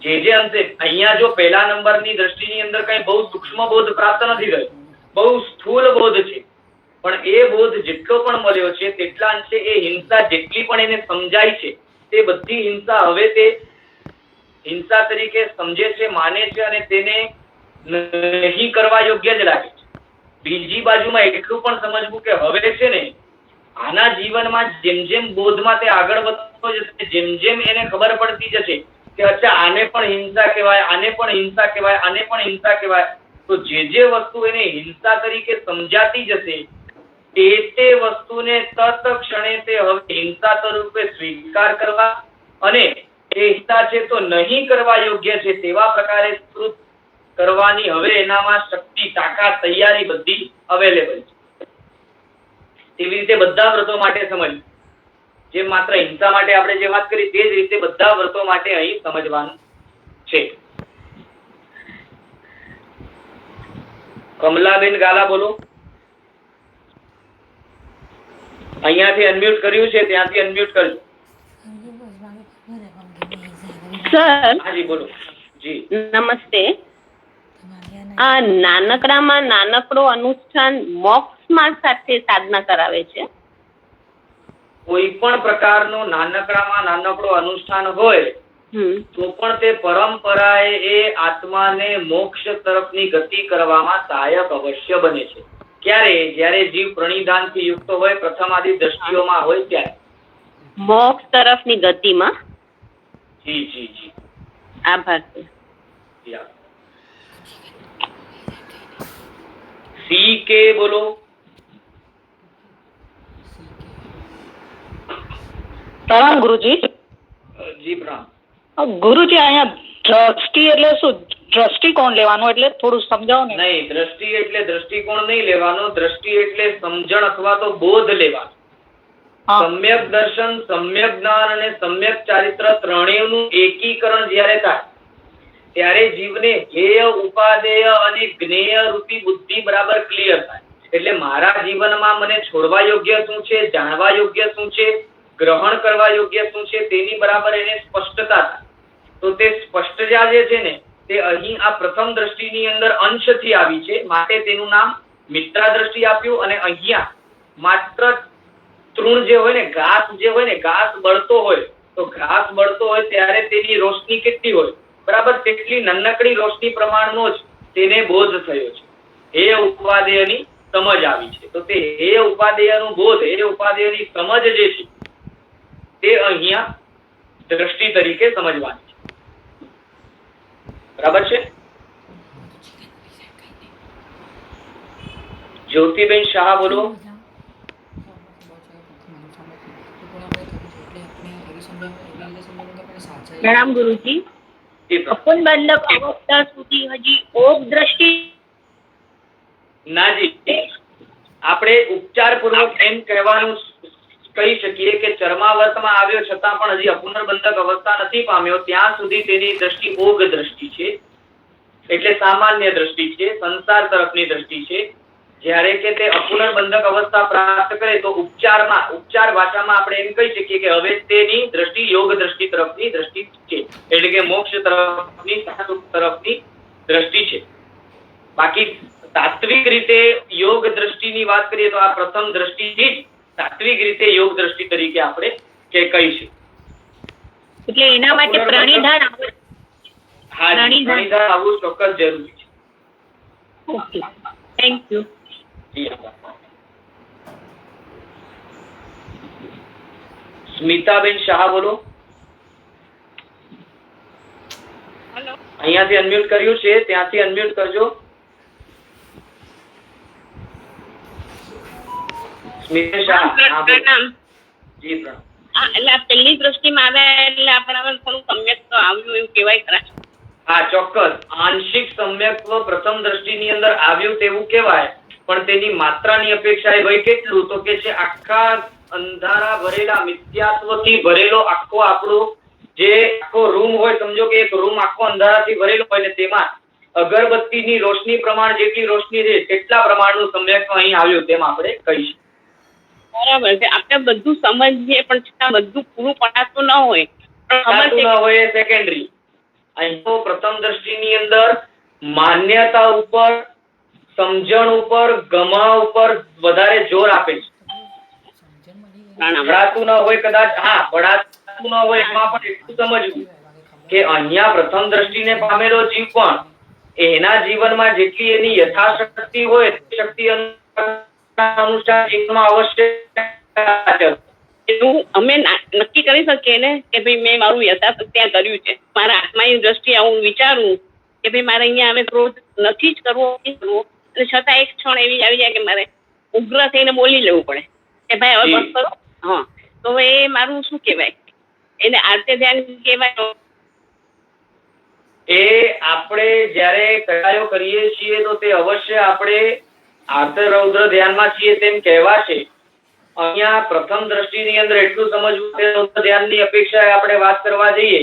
જે અંશે અહીંયા જો પહેલા નંબરની દ્રષ્ટિની અંદર કઈ બહુ સૂક્ષ્મ બોધ પ્રાપ્ત નથી થયો, બહુ સ્થૂળ બોધ છે, પણ એ બોધ જેટલો પણ મળ્યો છે તેટલા અંશે એ હિંસા જેટલી પણ એને સમજાય છે તે બધી હિંસા હવે તે હિંસા તરીકે સમજે છે, માને છે અને તેને નહીં કરવા યોગ્ય જ લાગે છે. બીજી બાજુમાં એટલું પણ સમજવું કે હવે છે ને આના જીવનમાં જેમ જેમ બોધમાં તે આગળ વધતો જશે, જેમ જેમ એને ખબર પડતી જશે કે અચ્છા આને પણ હિંસા કહેવાય, આને પણ હિંસા કહેવાય, આને પણ હિંસા કહેવાય, તો જે વસ્તુ એને હિંસા તરીકે સમજાતી જશે તે વસ્તુને તત્ક્ષણે તે હવે હિંસા સ્વરૂપે સ્વીકાર કરવા અને એ હિંસા છે તો નહીં કરવા યોગ્ય છે તેવા પ્રકારે કૃત કરવાની હવે એનામાં શક્તિ, તાકાત, તૈયારી બધી અવેલેબલ છે. એવી રીતે બધા વ્રતો માટે સમજ, જે માત્ર હિંસા માટે આપણે જે વાત કરી તે જ રીતે બધા વ્રતો માટે અહીં સમજવાનું છે. કમલાબેન ગાલા બોલો. અહીંયાથી અનમ્યુટ કર્યું છે, ત્યાંથી અનમ્યુટ કરજો. સર, હાજી બોલો. જી નમસ્તે. આ નાનકડામાં નાનકડો અનુષ્ઠાન મોક્ષમાં સાથે સાધના કરાવે છે. કોઈ પણ પ્રકારનો નાનકડામાં નાનકડો અનુષ્ઠાન હોય તો પણ તે પરંપરાએ એ આત્માને મોક્ષ તરફની ગતિ કરવામાં સહાયક અવશ્ય બને છે. ક્યારે? જ્યારે જીવ પ્રણિધાનથી યુક્ત હોય, પ્રથમ આદિ દ્રષ્ટિઓમાં હોય ત્યારે. મોક્ષ તરફની ગતિમાં. જી જી જી. આભાર. સી કે બોલો. પ્રણામ ગુરુજી. જી પ્રણામ. ગુરુજી, અહીંયા દ્રષ્ટિ એટલે શું? દ્રષ્ટિકોણ લેવાનું એટલે થોડું સમજાવો ને. નહીં, દ્રષ્ટિ એટલે દ્રષ્ટિકોણ નહીં લેવાનો. દ્રષ્ટિ એટલે સમજણ અથવા તો બોધ લેવાનો. સમ્યક દર્શન, સમ્યક જ્ઞાન અને સમ્યક ચારિત્ર ત્રણેયનું એકીકરણ જ્યારે થાય ત્યારે જીવને હેય, ઉપાદેય અને જ્ઞેય રૂપી બુદ્ધિ બરાબર ક્લિયર થાય. એટલે મારા જીવનમાં મને છોડવા યોગ્ય શું છે, જાણવા યોગ્ય શું છે, ગ્રહણ કરવા યોગ્ય શું છે તેની બરાબર એને સ્પષ્ટતા થાય. તો તે સ્પષ્ટતા જે છે ને તે અહીં આ પ્રથમ દ્રષ્ટિની અંદર અંશથી આવી છે, માટે તેનું નામ મિત્રા દ્રષ્ટિ આપ્યું. અને અહીંયા માત્ર તૃણ જે હોય ને, ઘાસ જે હોય ને, ઘાસ બળતો હોય તો ઘાસ બળતો હોય ત્યારે તેની રોશની કેટલી હોય, બરાબર તેટલી નાનકડી રોશની પ્રમાણનો જ તેને બોધ થયો છે. હે ઉપાદેયની સમજ આવી છે. તો તે હે ઉપાદેયનું બોધ, હે ઉપાદેયની સમજ જે છે તે અહીંયા દ્રષ્ટિ તરીકે સમજવાની છે. બરાબર છે? જ્યોતિબેન શાહ બોલો. પ્રણામ ગુરુજી. અપન બંધક અવસ્થા સુધી હજી ઓપ દ્રષ્ટિ નાજી, આપણે ઉપચાર પૂર્વક એમ કહેવાનું કહી શકીએ કે ચર્માવર્તમાં આવ્યો છતાં પણ હજી અપુનર્બંધક અવસ્થા નથી પામ્યો ત્યાં સુધી તેની દ્રષ્ટિ ઓગ દ્રષ્ટિ છે, એટલે સામાન્ય દ્રષ્ટિ છે, સંસાર તરફની દ્રષ્ટિ છે. જ્યારે કે તે અપુનર્બંધક અવસ્થા પ્રાપ્ત કરે તો ઉપચાર ભાષામાં આપણે એમ કહી શકીએ કે હવે તેની દ્રષ્ટિ યોગ દ્રષ્ટિ તરફની દ્રષ્ટિ છે, એટલે કે મોક્ષ તરફની, તરફની દ્રષ્ટિ છે. બાકી તાત્વિક રીતે યોગ દ્રષ્ટિની વાત કરીએ તો આ પ્રથમ દ્રષ્ટિ જ તાત્વિક રીતે યોગ દ્રષ્ટિ તરીકે આપણે કહીશું. એટલે એના માટે પ્રણિધાન આવવું ચોક્કસ જરૂરી છે. Okay, thank you. Smitaben Shah બોલો. હેલો. અહીંયાથી અનમ્યુટ કર્યું છે, ત્યાંથી અનમ્યુટ કરજો. સ્મિતા શાહ. હા, બોલો. પ્રણામ. જી પ્રણામ. એટલે આ પહેલી દ્રષ્ટિમાં આવ્યા એટલે આપણામાં થોડું સમ્યક તો આવ્યું એવું કહેવાય ખરા. હા, ચોક્કસ. આંશિક સમ્યક્ત્વ પ્રથમ દ્રષ્ટિની અંદર આવ્યું તેવું કહેવાય, પણ તેની માત્રાની અપેક્ષાએ હોય કેટલું, તો કે છે આખા અંધારા ભરેલા મિથ્યાત્વથી ભરેલો આખો આપણો જે આખો રૂમ હોય, સમજો કે એક રૂમ આખો અંધારાથી ભરેલો હોય ને તેમાં અગરબત્તીની રોશની પ્રમાણ જેટલી રોશની છે તેટલા પ્રમાણનું સમ્યક્ત્વ અહીં આવ્યું તેમ આપણે કહીશું. બરાબર છે. આપણે બધું સમજીએ પણ છતાં બધું પૂરું પડાતું ન હોય. પડાતું ન હોય એ સેકન્ડરી. અહીં તો પ્રથમ દ્રષ્ટિની અંદર માન્યતા ઉપર, સમજણ ઉપર, ગમા ઉપર વધારે જોર આપે છે. પડાતું ન હોય કદાચ, હા, પડાતું ન હોય એમાં પણ એટલું સમજવું કે અહીંયા પ્રથમ દ્રષ્ટિને પામેલો જીવ પણ એના જીવનમાં જેટલી એની યથાશક્તિ હોય તે શક્તિ અનુસાર જીવનમાં અવશ્ય એવું અમે નક્કી કરી શકીએ ને કે ભાઈ મેં મારું યથાશક્તિ ત્યાં કર્યું છે. મારા આત્માની દ્રષ્ટિએ હું વિચારું કે ભાઈ મારે અહીંયા હવે ક્રોધ નથી જ કરવો, અને છતાં એક ક્ષણ એવી આવી જાય કે મારે ઉગ્ર થઈને બોલી લેવું પડે કે ભાઈ હવે બસ કરો. હા, તો એ મારું શું કહેવાય, એને આર્તે ધ્યાન કહેવાય. એ આપણે જ્યારે કયાયો કરીએ છીએ તો તે અવશ્ય આપણે આર્ત રૌદ્ર ધ્યાનમાં છીએ તેમ કહેવાશે. અહીંયા પ્રથમ દ્રષ્ટિની અંદર એટલું સમજવું કે રૌદ્ર ધ્યાનની અપેક્ષાએ આપણે વાત કરવા જઈએ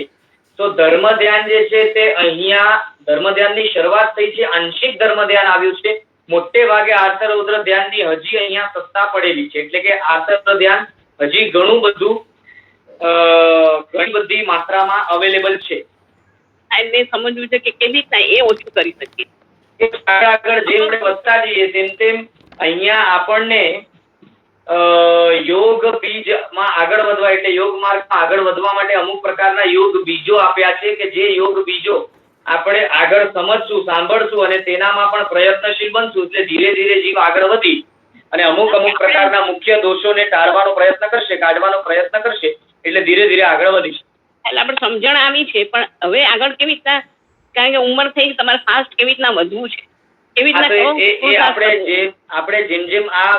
તો ધર્મ ધ્યાન જે છે તે અહીંયા ધર્મ ધ્યાનની શરૂઆત થઈ છે, આંશિક ધર્મ ધ્યાન આવ્યું છે. મોટે ભાગે આર્ત રૌદ્ર ધ્યાનની હજી અહીંયા સત્તા પડેલી છે, એટલે કે આર્ત રૌદ્ર ધ્યાન હજી ઘણું બધું ઘણી બધી માત્રામાં અવેલેબલ છે. મેં સમજવું છે કે કેવી રીતના એ ઓછું કરી શકીએ. આગળ જેમ આપણે વધતા જઈએ તેમ તેમ અહીંયા આપણને યોગ બીજમાં આગળ વધવા, એટલે યોગ માર્ગમાં આગળ વધવા માટે અમુક પ્રકારના યોગ બીજો આપ્યા છે કે જે યોગ બીજો આપણે આગળ સમજશું, સાંભળશું અને તેનામાં પણ પ્રયત્નશીલ બનશું એટલે ધીરે ધીરે જીવ આગળ વધી અને અમુક પ્રકારના મુખ્ય દોષોને ટાળવાનો પ્રયત્ન કરશે, કાઢવાનો પ્રયત્ન કરશે, એટલે ધીરે ધીરે આગળ વધીશું. એટલે આપણે સમજણ આવી છે, પણ હવે આગળ કેવી રીતના, કારણ કે ઉંમર થઈ, તમારે ફાસ્ટ કેવી રીતના વધવું છે, કેવી રીતના આપણે જેમ જેમ આ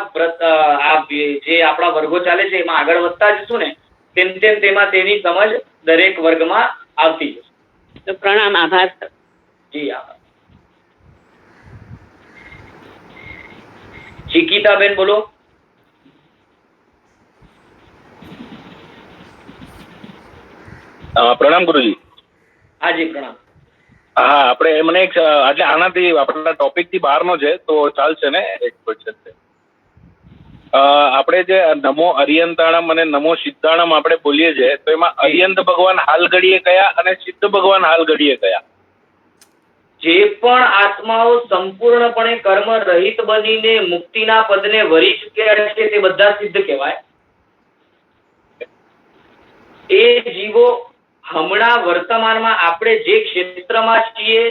જે આપણા વર્ગો ચાલે છે એમાં આગળ વધતા જશું ને તેમ તેમ તેમાં તેની સમજ દરેક વર્ગમાં આવતી જશે. પ્રણામ, આભાર. જી આભાર. ચિકિતાબેન બોલો. પ્રણામ ગુરુજી. હાજી પ્રણામ. હા, આપણે મને એક એટલે આનાથી આપણા ટોપિક થી બહારનો છે તો ચાલશે ને? એક ક્વેશ્ચન છે. આપણે જે નમો અરિયંતાણમ અને નમો સિદ્ધાણમ આપણે બોલીએ છીએ તો એમાં અરિયંત ભગવાન હાલ ઘડીએ કયા અને સિદ્ધ ભગવાન હાલ ઘડીએ કયા? જે પણ આત્માઓ સંપૂર્ણપણે કર્મ રહિત બનીને મુક્તિના પદને વરી ચૂક્યા છે તે બધા સિદ્ધ કહેવાય. એ જીવો હમણાં વર્તમાનમાં આપણે જે ક્ષેત્રમાં છીએ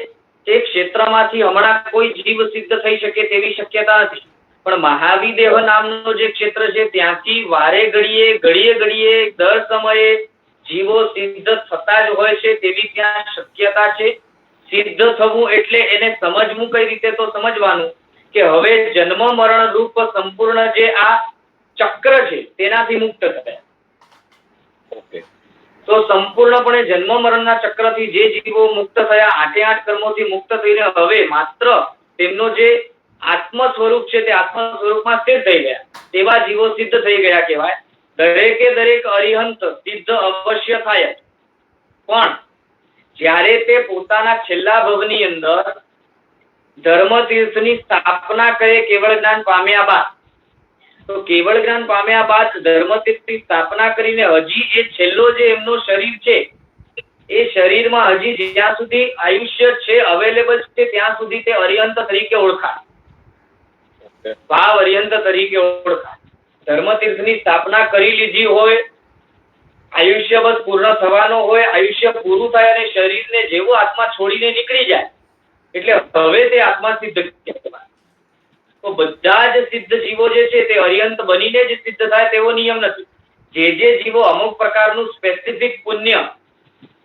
તે ક્ષેત્રમાંથી હમણાં કોઈ જીવ સિદ્ધ થઈ શકે તેવી શક્યતા નથી, પણ મહાવિદેહ નામનો જે ક્ષેત્ર છે ત્યાંથી વારે ઘડીએ ઘડીએ દર સમયે જીવો સિદ્ધ થતા જ હોય છે તેવી ત્યાં શક્યતા છે. સિદ્ધ થવું એટલે એને સમજવું કઈ રીતે, તો સમજવાનું કે હવે જન્મ મરણ રૂપ સંપૂર્ણ જે આ ચક્ર છે તેનાથી મુક્ત થયા. ઓકે. તો સંપૂર્ણપણે જન્મ મરણના ચક્રથી જે જીવો મુક્ત થયા, 8 કર્મોથી મુક્ત થઈને હવે માત્ર તેમનો જે આત્મ સ્વરૂપ છે તે આત્મ સ્વરૂપમાં સ્થિર થઈ ગયા તેવા જીવો સિદ્ધ થઈ ગયા કહેવાય. દરેકે દરેક અરિહંત સિદ્ધ અવશ્ય થાય, પણ જ્યારે તે પોતાના છેલ્લા ભવની અંદર ધર્મતીર્થની સ્થાપના કરે કેવળ જ્ઞાન પામ્યા બાદ, તો કેવળ જ્ઞાન પામ્યા બાદ ધર્મતીર્થની સ્થાપના કરીને હજી એ છેલ્લો જે એમનો શરીર છે એ શરીરમાં હજી જ્યાં સુધી આયુષ્ય છે, અવેલેબલ છે, ત્યાં સુધી તે અરિહંત તરીકે ઓળખાય, ભાવ અરિહંત તરીકે ઓળખાય. ધર્મતીર્થની સ્થાપના કરી લીધી હોય, આયુષ્ય બસ પૂર્ણ થવાનો હોય, આયુષ્ય પૂરું થાય અને શરીરને જેવો આત્મા છોડીને નીકળી જાય એટલે હવે તે આત્મા સિદ્ધ કહેવાય. તો બધા જ સિદ્ધ જીવો જે છે તે અરિહંત બનીને જ સિદ્ધ થાય તેવો નિયમ નથી. જે જીવો અમુક પ્રકારનું સ્પેસિફિક પુણ્ય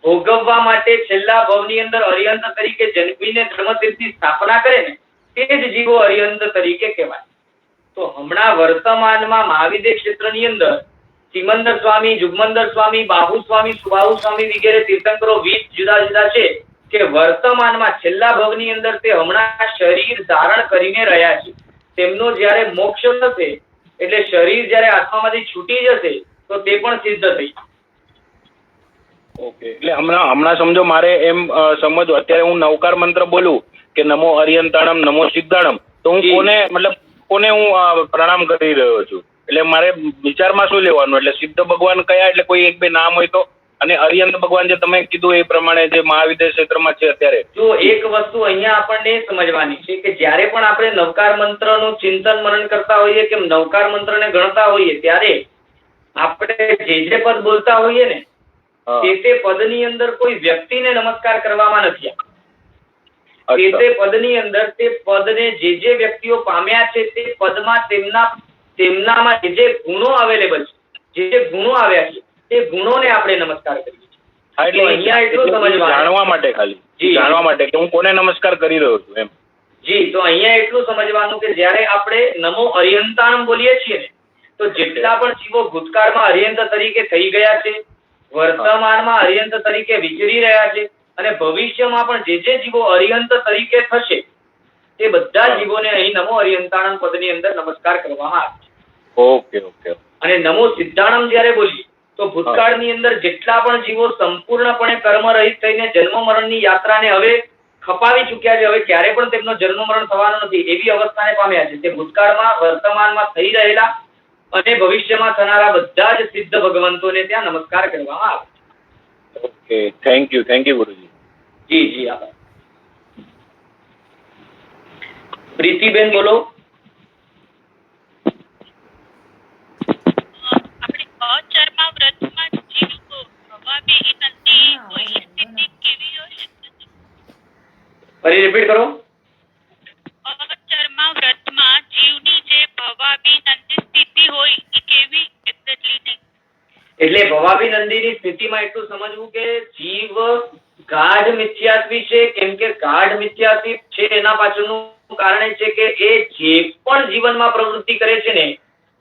ભોગવવા માટે છેલ્લા ભવની અંદર અરિહંત તરીકે જન્મીને ધર્મતીર્થની સ્થાપના કરે ને તે જ જીવો અરિહંત તરીકે કહેવાય. તો હમણાં વર્તમાનમાં મહાવિદ્ય ક્ષેત્રની અંદર સિમંદર સ્વામી, જુગમંદર સ્વામી, બાહુ સ્વામી, સુબાહુ સ્વામી વગેરે તીર્થંકરો 20 જુદા જુદા છે કે વર્તમાનમાં છેલ્લા ભવની અંદર તે હમણાં શરીર ધારણ કરીને રહ્યા છે. તેમનો જ્યારે મોક્ષ થશે એટલે શરીર જ્યારે આત્મામાંથી છૂટી જશે તો તે પણ સિદ્ધ થઈ. ઓકે, એટલે હમણાં સમજો મારે એમ સમજો, અત્યારે હું નવકાર મંત્ર બોલું કે નમો અરિયંતાણમ નમો સિદ્ધાણમ, તો હું કોને હું પ્રણામ કરી રહ્યો છું? એટલે મારે વિચારમાં શું લેવાનું? એટલે સિદ્ધ ભગવાન કયા? એટલે કોઈ એક બે નામ હોય તો, અને અરિયંત ભગવાન જે તમે કીધું એ પ્રમાણે જે મહાવિદ્ય ક્ષેત્રમાં છે અત્યારે. જો એક વસ્તુ અહીંયા આપણને સમજવાની છે કે જ્યારે પણ આપણે નવકાર મંત્રનું ચિંતન મનન કરતા હોઈએ કે નવકાર મંત્રને ગણતા હોઈએ ત્યારે આપણે જે પદ બોલતા હોઈએ ને તે પદની અંદર કોઈ વ્યક્તિને નમસ્કાર કરવામાં નથી. તે પદની અંદર તે પદને જે વ્યક્તિઓ પામ્યા છે તે પદમાં તેમનામાં જે ગુણો અવેલેબલ છે, જે ગુણો આવ્યા છે તે ગુણોને આપણે નમસ્કાર કરીએ છીએ. એટલે અહીંયા એટલું સમજવાનું, જાણવા માટે, ખાલી જાણવા માટે કે હું કોને નમસ્કાર કરી રહ્યો છું એમ. જી, તો અહીંયા એટલું સમજવાનું કે જ્યારે આપણે નમો અરિહંતાણમ બોલીએ છીએ ને તો જેટલા પણ જીવો ભૂતકાળમાં અરિહંત તરીકે થઈ ગયા છે, વર્તમાનમાં અરિહંત તરીકે વિચરી રહ્યા છે અને ભવિષ્યમાં પણ જે જીવો અરિહંત તરીકે થશે તે બધા જીવોને અહીં નમો અરિહંતાણમ પદની અંદર નમસ્કાર કરવામાં આવે છે. Okay okay. અને નમો સિદ્ધાણમ જ્યારે બોલીએ તો ભૂતકાળની અંદર જેટલા પણ જીવો સંપૂર્ણપણે કર્મ રહિત થઈને જન્મ મરણની યાત્રાને હવે ખપાવી ચૂક્યા છે, હવે ક્યારે પણ તેમનો જન્મ મરણ થવાનો નથી એવી અવસ્થાને પામ્યા છે, તે ભૂતકાળમાં વર્તમાનમાં થઈ રહેલા અને ભવિષ્યમાં થનારા બધા જ સિદ્ધ ભગવંતોને ત્યાં નમસ્કાર કરવામાં આવે છે. ઓકે, થેન્ક યુ ગુરુજી. જી જી, આભાર. પ્રીતિબેન બોલો. અચર્મા વ્રતમાં જીવ ભવાભી નથી હોય સ્થિતિ કેવી હોય? ફરી રિપીટ કરો. અચર્મા વ્રતમાં જીવની જે ભવાભી નથી સ્થિતિ હોય એ કેવી એક્ઝેક્ટલી નહીં? એટલે ભવાભિનંદીની સ્થિતિમાં એટલું સમજવું કે જીવ ગાઢ મિથ્યાત્વી છે. કેમ કે ગાઢ મિથ્યાત્વી છે એના પાછળનું કારણ છે કે એ જે પણ જીવનમાં પ્રવૃત્તિ કરે છે ને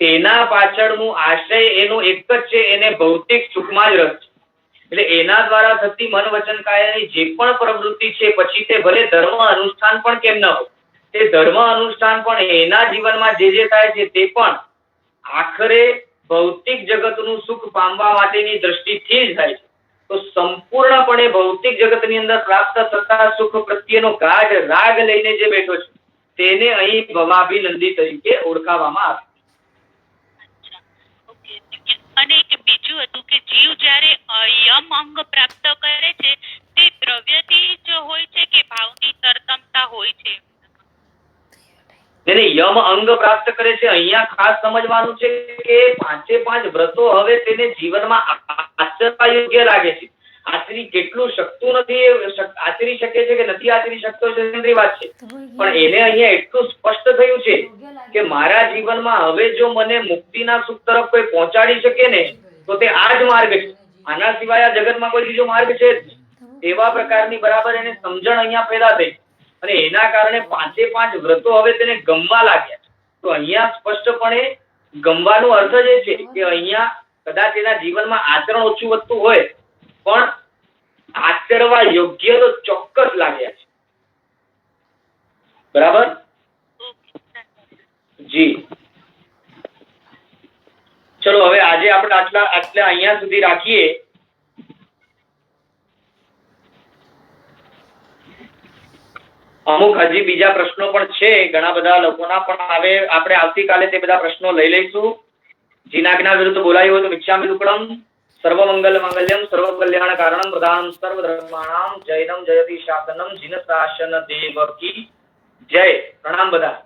તેના પાછળનું આશય એનું એક જ છે, એને ભૌતિક સુખમાં જ રસ છે. એટલે એના દ્વારા થતી મન વચન કાયાની જે પણ પ્રવૃત્તિ છે, પછી તે ભલે ધર્મ અનુષ્ઠાન પણ કેમ ન હોય, તે ધર્મ અનુષ્ઠાન પણ એના જીવનમાં જે થાય છે તે પણ આખરે ભૌતિક જગતનું સુખ પામવા માટેની દ્રષ્ટિથી જ થાય છે. તો સંપૂર્ણપણે ભૌતિક જગતની અંદર પ્રાપ્ત થતા સુખ પ્રત્યેનો ગાઢ રાગ લઈને જે બેઠો છે તેને અહીં ભવાભિનંદી તરીકે ઓળખાવામાં આવે. અને એક બીજું હતું કે જીવ જ્યારે યમ અંગ પ્રાપ્ત કરે છે તે દ્રવ્યથી જ હોય છે કે ભાવની તરતમતા હોય છે? તેને યમ અંગ પ્રાપ્ત કરે છે. અહીંયા ખાસ સમજવાનું છે કે 5 વ્રતો હવે તેને જીવનમાં આચરવા યોગ્ય લાગે છે. આચરી કેટલું શકતું નથી, આચરી શકે છે કે નથી આચરી શકતો છે એની વાત છે, પણ એને અહીંયા એટલું સ્પષ્ટ થયું છે કે મારા જીવનમાં હવે જો મને મુક્તિના સુખ તરફ કોઈ પહોંચાડી શકે ને તો તે આ જ માર્ગ છે, આના સિવાય આ જગતમાં કોઈ બીજો માર્ગ છે જ. એવા પ્રકારની બરાબર એને સમજણ અહીંયા પેદા થઈ અને એના કારણે 5 વ્રતો હવે તેને ગમવા લાગ્યા. તો અહીંયા સ્પષ્ટપણે ગમવાનો અર્થ જ એ છે કે અહીંયા કદાચ એના જીવનમાં આચરણ ઓછું વધતું હોય પણ આચરવા યોગ્ય તો ચોક્કસ લાગ્યા છે. બરાબર? જી, ચલો હવે આજે આપણે આટલા અહીંયા સુધી રાખીએ. અમુક હજી બીજા પ્રશ્નો પણ છે ઘણા બધા લોકોના, પણ હવે આપણે આવતીકાલે તે બધા પ્રશ્નો લઈ લઈશું. જીનાજ્ઞા વિરુદ્ધ બોલાયું હોય તો મિચ્છામિ દુક્કડમ. સર્વમંગલ મંગલ્યમ સર્વ કલ્યાણ કારણમ પ્રધાનમ સર્વ ધર્માણામ જૈનમ જયતિ શાસનમ જીન શાસન દેવ કી જય. પ્રણામ બધા.